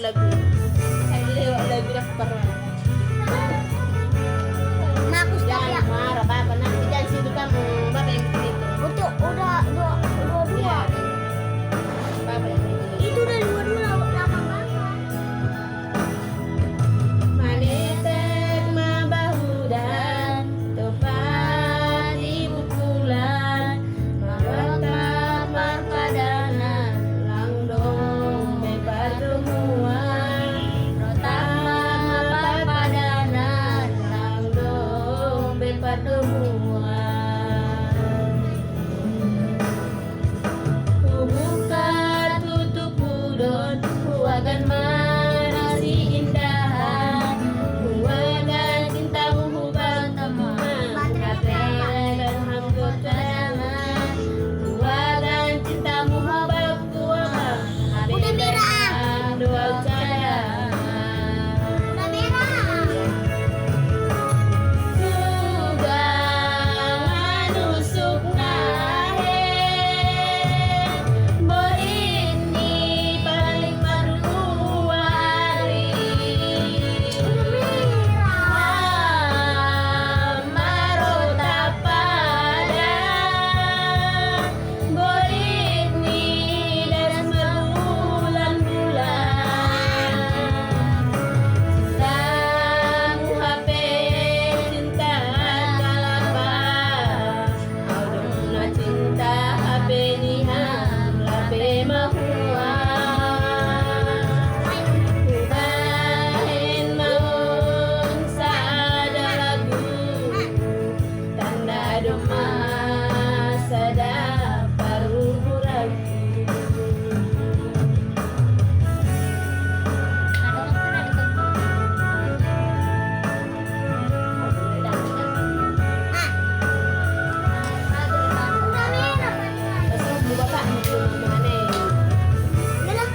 lagu. Saya lewat lagu dah keperluan. Nah, aku stop ya. Jangan marah, Bapak. Nanti jangan situ kamu. Bapak yang bikin itu. Udah dua. Iya. Bapak yang bikin itu. Itu udah dua lama banget. Manetek mabahudan tepat di bukulan marotak marpadanan langdong bepatemuan rotak marpadanan langdong bepatemuan buka tutup udon huagan marasi indahan huagan cintamu hubang teman kapel dan hamdut cadangan huagan cintamu hubang kuang Udah merah. dua cadangan Udah merah. sugang manusuk nahe borini paling maruari marota pada borini dan berbulan-bulan Tamu HP cinta kalapa Audona cinta HP niham lape mahuan Kubahin maun saada lagu Tanda doma sadap paruh ragu Udah merah. Pasal bu bapak mau mana? Udah lah.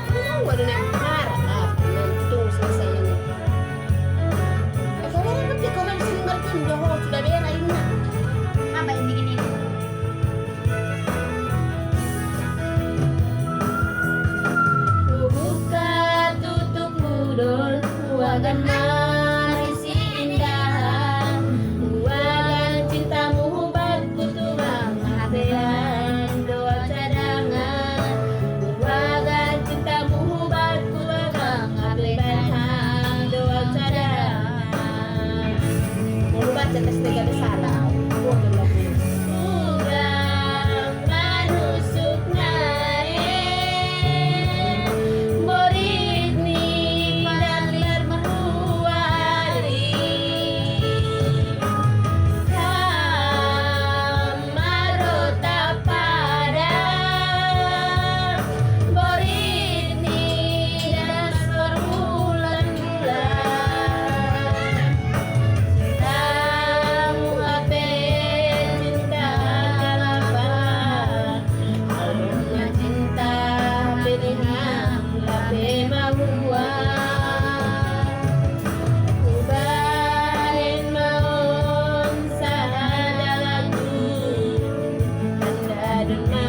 Tunggu ada nak marah. Nanti selesai ini. Kalau nanti komen sini mereka jauh sudah beres ini nak. Apa yang bikin ini? Buka tutup mudul, huagan marisi indahan, huagan cintamu hubat kutulang habean doa cadangan, huagan cintamu hubat kutulang habean doa cadangan. Mau baca tes negara salah, bodoh lagi. Sudah manusuk naik Borini dalir meruari Kamarota pada Borini dan berbulan-bulan Tamu HP cinta kalapa Alumnya cinta pilihan lape mahuan Kubahin maun saada lagu Tanda dema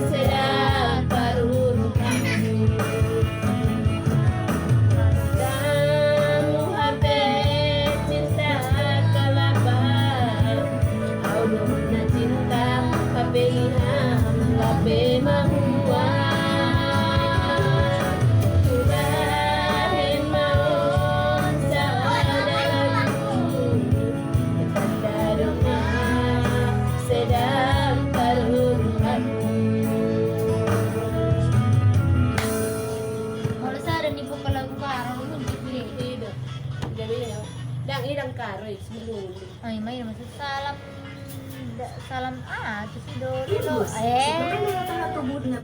sedap paruh kamu Tamu HP cinta kalapa Audona cinta kapiliham lape mahuan Kubahin maun saada lagu Tanda dema sedap paruh kamu Kalau saya ada nipu ke lagu karo lu dipilih. Tidak. Jadi ya. Dang idang karoy sebelum. Ay, may maksud salam salam itu sih do. Itu, Eh. makanya tengah tubuh dengan